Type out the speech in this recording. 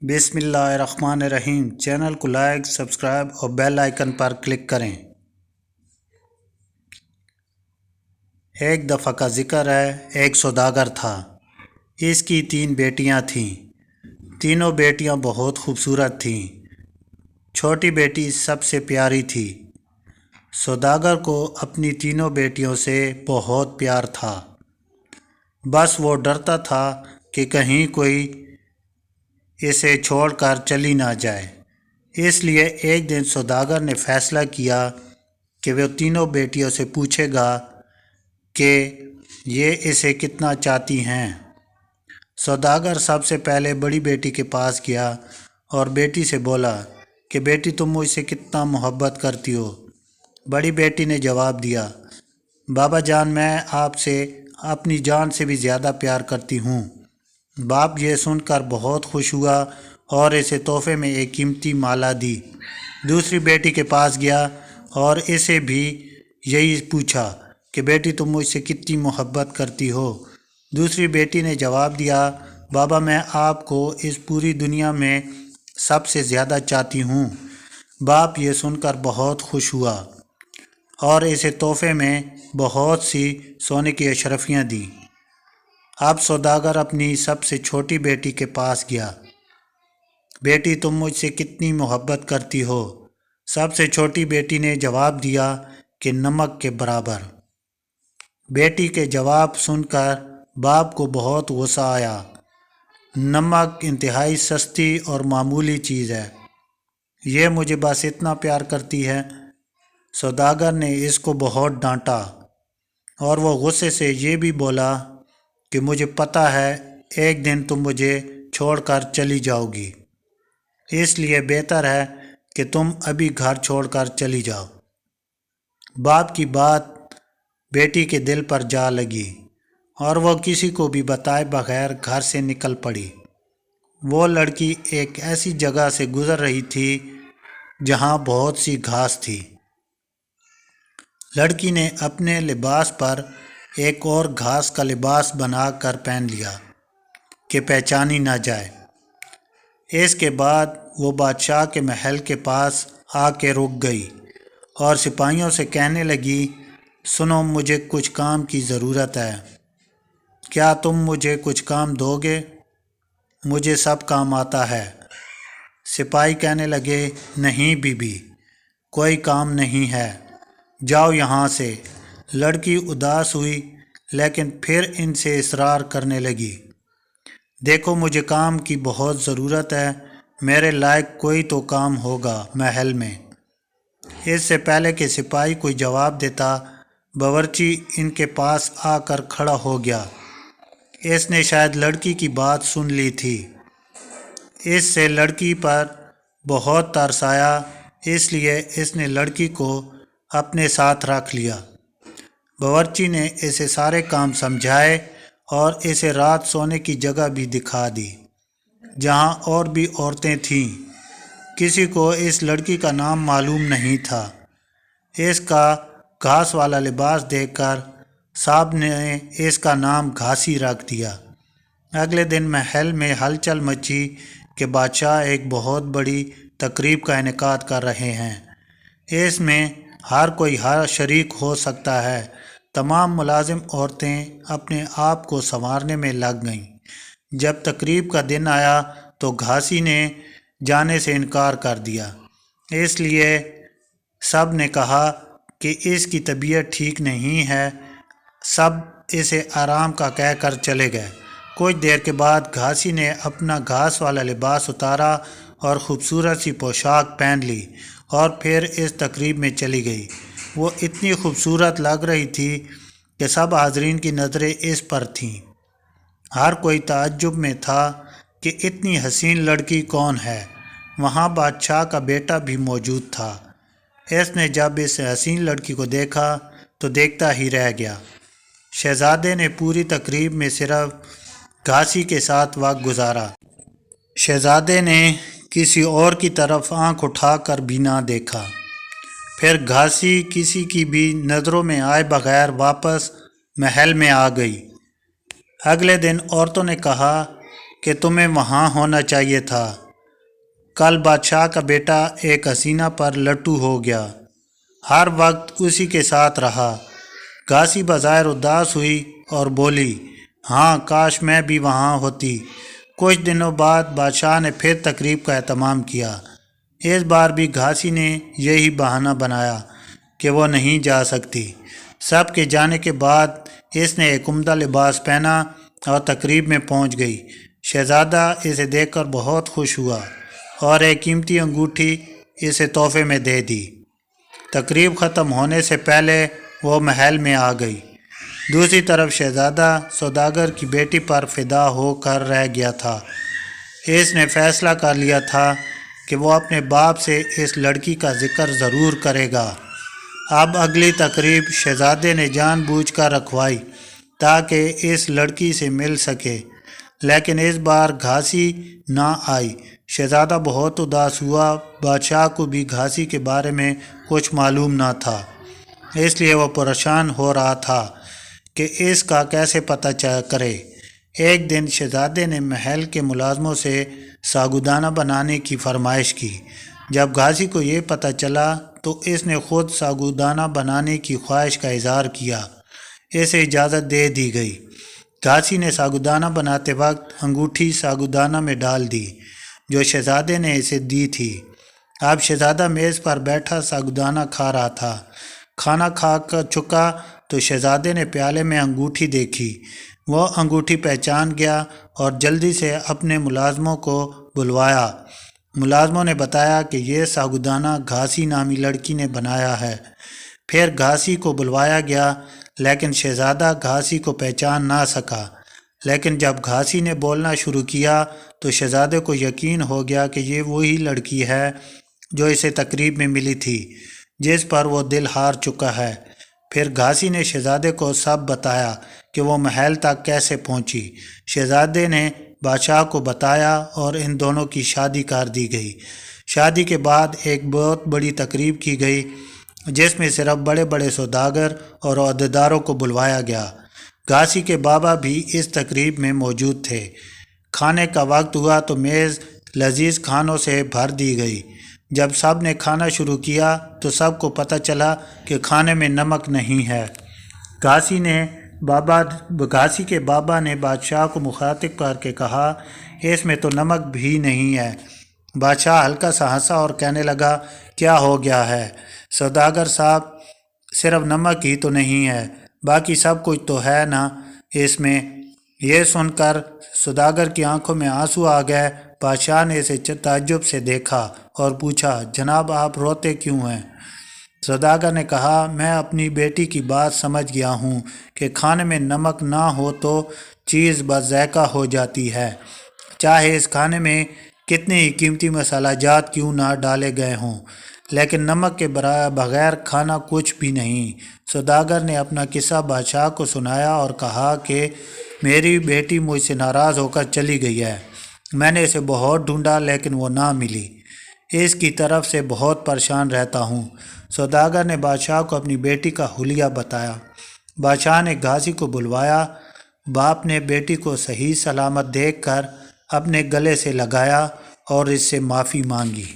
बिस्मिल्लाहिर्रहमानिर्रहीम। चैनल को like, subscribe और बेल आइकन पर क्लिक करें। एक दफ़ा का ज़िक्र है, एक सौदागर था। इसकी 3 बेटियां थीं। तीनों बेटियां बहुत खूबसूरत थीं। छोटी बेटी सबसे प्यारी थी। सौदागर को अपनी तीनों बेटियों से बहुत प्यार था। बस वो डरता था कि कहीं कोई इसे छोड़कर चली ना जाए। इसलिए एक दिन सौदागर ने फैसला किया कि वो तीनों बेटियों से पूछेगा कि ये इसे कितना चाहती हैं। सौदागर सबसे पहले बड़ी बेटी के पास गया और बेटी से बोला कि बेटी, तुम मुझसे कितना मोहब्बत करती हो। बड़ी बेटी ने जवाब दिया, बाबा जान, मैं आपसे अपनी जान से भी ज़्यादा प्यार करती हूँ। बाप ये सुनकर बहुत खुश हुआ और इसे तोहफे में एक कीमती माला दी। दूसरी बेटी के पास गया और इसे भी यही पूछा कि बेटी, तुम मुझसे कितनी मोहब्बत करती हो। दूसरी बेटी ने जवाब दिया, बाबा मैं आपको इस पूरी दुनिया में सबसे ज़्यादा चाहती हूँ। बाप ये सुनकर बहुत खुश हुआ और इसे तोहफे में बहुत सी सोने की अशरफियाँ दी। अब सौदागर अपनी सबसे छोटी बेटी के पास गया। बेटी, तुम मुझसे कितनी मोहब्बत करती हो। सबसे छोटी बेटी ने जवाब दिया कि नमक के बराबर। बेटी के जवाब सुनकर बाप को बहुत गुस्सा आया। नमक इंतहाई सस्ती और मामूली चीज़ है, ये मुझे बस इतना प्यार करती है। सौदागर ने इसको बहुत डांटा और वो गुस्से से ये भी बोला कि मुझे पता है एक दिन तुम मुझे छोड़कर चली जाओगी, इसलिए बेहतर है कि तुम अभी घर छोड़कर चली जाओ। बाप की बात बेटी के दिल पर जा लगी और वो किसी को भी बताए बगैर घर से निकल पड़ी। वो लड़की एक ऐसी जगह से गुजर रही थी जहाँ बहुत सी घास थी। लड़की ने अपने लिबास पर एक और घास का लिबास बनाकर पहन लिया कि पहचानी ना जाए। इसके बाद वो बादशाह के महल के पास आके रुक गई और सिपाहियों से कहने लगी, सुनो, मुझे कुछ काम की ज़रूरत है। क्या तुम मुझे कुछ काम दोगे? मुझे सब काम आता है। सिपाही कहने लगे, नहीं बीबी, कोई काम नहीं है, जाओ यहाँ से। लड़की उदास हुई लेकिन फिर इनसे इसरार करने लगी, देखो मुझे काम की बहुत ज़रूरत है, मेरे लायक कोई तो काम होगा महल में। इससे पहले कि सिपाही कोई जवाब देता, बावर्ची इनके पास आकर खड़ा हो गया। इसने शायद लड़की की बात सुन ली थी। इससे लड़की पर बहुत तरस आया, इसलिए इसने लड़की को अपने साथ रख लिया। बावर्ची ने इसे सारे काम समझाए और इसे रात सोने की जगह भी दिखा दी जहाँ और भी औरतें थीं। किसी को इस लड़की का नाम मालूम नहीं था। इसका घास वाला लिबास देखकर साहब ने इसका नाम घासी रख दिया। अगले दिन महल में हलचल मची कि बादशाह एक बहुत बड़ी तकरीब का इनेकाद कर रहे हैं। इसमें हर कोई हर शरीक हो सकता है। तमाम मुलाजिम औरतें अपने आप को संवारने में लग गईं। जब तकरीब का दिन आया तो घासी ने जाने से इनकार कर दिया, इसलिए सब ने कहा कि इसकी तबीयत ठीक नहीं है। सब इसे आराम का कहकर चले गए। कुछ देर के बाद घासी ने अपना घास वाला लिबास उतारा और ख़ूबसूरत सी पोशाक पहन ली और फिर इस तकरीब में चली गई। वो इतनी खूबसूरत लग रही थी कि सब हाज़रीन की नज़रें इस पर थीं। हर कोई ताज्जुब में था कि इतनी हसीन लड़की कौन है। वहाँ बादशाह का बेटा भी मौजूद था। इसने जब इस हसीन लड़की को देखा तो देखता ही रह गया। शहज़ादे ने पूरी तकरीब में सिर्फ घासी के साथ वक्त गुजारा। शहज़ादे ने किसी और की तरफ आंख उठाकर भी ना देखा। फिर घासी किसी की भी नज़रों में आए बगैर वापस महल में आ गई। अगले दिन औरतों ने कहा कि तुम्हें वहाँ होना चाहिए था। کل بادشاہ کا بیٹا ایک حسینہ پر لٹو ہو گیا، ہر وقت اسی کے ساتھ رہا۔ گھاسی بظاہر اداس ہوئی اور بولی، ہاں کاش میں بھی وہاں ہوتی۔ کچھ دنوں بعد بادشاہ نے پھر تقریب کا اہتمام کیا۔ اس بار بھی گھاسی نے یہی بہانہ بنایا کہ وہ نہیں جا سکتی۔ سب کے جانے کے بعد اس نے ایک عمدہ لباس پہنا اور تقریب میں پہنچ گئی۔ شہزادہ اسے دیکھ کر بہت خوش ہوا اور ایک قیمتی انگوٹھی اسے تحفے میں دے دی۔ تقریب ختم ہونے سے پہلے وہ محل میں آ گئی۔ دوسری طرف شہزادہ سوداگر کی بیٹی پر فدا ہو کر رہ گیا تھا۔ اس نے فیصلہ کر لیا تھا کہ وہ اپنے باپ سے اس لڑکی کا ذکر ضرور کرے گا۔ اب اگلی تقریب شہزادے نے جان بوجھ کر رکھوائی تاکہ اس لڑکی سے مل سکے، لیکن اس بار گھاسی نہ آئی۔ شہزادہ بہت اداس ہوا۔ بادشاہ کو بھی گھاسی کے بارے میں کچھ معلوم نہ تھا، اس لیے وہ پریشان ہو رہا تھا کہ اس کا کیسے پتہ کرے۔ ایک دن شہزادے نے محل کے ملازموں سے ساگودانہ بنانے کی فرمائش کی۔ جب گھاسی کو یہ پتہ چلا تو اس نے خود ساگودانہ بنانے کی خواہش کا اظہار کیا۔ اسے اجازت دے دی گئی۔ گھاسی نے ساگودانہ بناتے وقت انگوٹھی ساگودانہ میں ڈال دی جو شہزادے نے اسے دی تھی۔ اب شہزادہ میز پر بیٹھا ساگودانہ کھا رہا تھا۔ کھانا کھا کر چکا تو شہزادے نے پیالے میں انگوٹھی دیکھی۔ وہ انگوٹھی پہچان گیا اور جلدی سے اپنے ملازموں کو بلوایا۔ ملازموں نے بتایا کہ یہ ساگودانہ گھاسی نامی لڑکی نے بنایا ہے۔ پھر گھاسی کو بلوایا گیا، لیکن شہزادہ گھاسی کو پہچان نہ سکا۔ لیکن جب گھاسی نے بولنا شروع کیا تو شہزادے کو یقین ہو گیا کہ یہ وہی لڑکی ہے جو اسے تقریب میں ملی تھی، جس پر وہ دل ہار چکا ہے۔ پھر گھاسی نے شہزادے کو سب بتایا کہ وہ محل تک کیسے پہنچی۔ شہزادے نے بادشاہ کو بتایا اور ان دونوں کی شادی کر دی گئی۔ شادی کے بعد ایک بہت بڑی تقریب کی گئی جس میں صرف بڑے بڑے سوداگر اور عہدیداروں کو بلوایا گیا۔ گھاسی کے بابا بھی اس تقریب میں موجود تھے۔ کھانے کا وقت ہوا تو میز لذیذ کھانوں سے بھر دی گئی۔ جب سب نے کھانا شروع کیا تو سب کو پتہ چلا کہ کھانے میں نمک نہیں ہے۔ گھاسی کے بابا نے بادشاہ کو مخاطب کر کے کہا، اس میں تو نمک بھی نہیں ہے۔ بادشاہ ہلکا سا ہنسا اور کہنے لگا، کیا ہو گیا ہے سوداگر صاحب، صرف نمک ہی تو نہیں ہے، باقی سب کچھ تو ہے نا اس میں۔ یہ سن کر سوداگر کی آنکھوں میں آنسو آ گئے۔ بادشاہ نے اسے تعجب سے دیکھا اور پوچھا، جناب آپ روتے کیوں ہیں؟ سوداگر نے کہا، میں اپنی بیٹی کی بات سمجھ گیا ہوں کہ کھانے میں نمک نہ ہو تو چیز بد ذائقہ ہو جاتی ہے، چاہے اس کھانے میں کتنے ہی قیمتی مسالہ جات کیوں نہ ڈالے گئے ہوں، لیکن نمک کے بغیر کھانا کچھ بھی نہیں۔ سوداگر نے اپنا قصہ بادشاہ کو سنایا اور کہا کہ میری بیٹی مجھ سے ناراض ہو کر چلی گئی ہے، میں نے اسے بہت ڈھونڈا لیکن وہ نہ ملی، اس کی طرف سے بہت پریشان رہتا ہوں۔ سوداگر نے بادشاہ کو اپنی بیٹی کا حلیہ بتایا۔ بادشاہ نے گھاسی کو بلوایا۔ باپ نے بیٹی کو صحیح سلامت دیکھ کر اپنے گلے سے لگایا اور اس سے معافی مانگی۔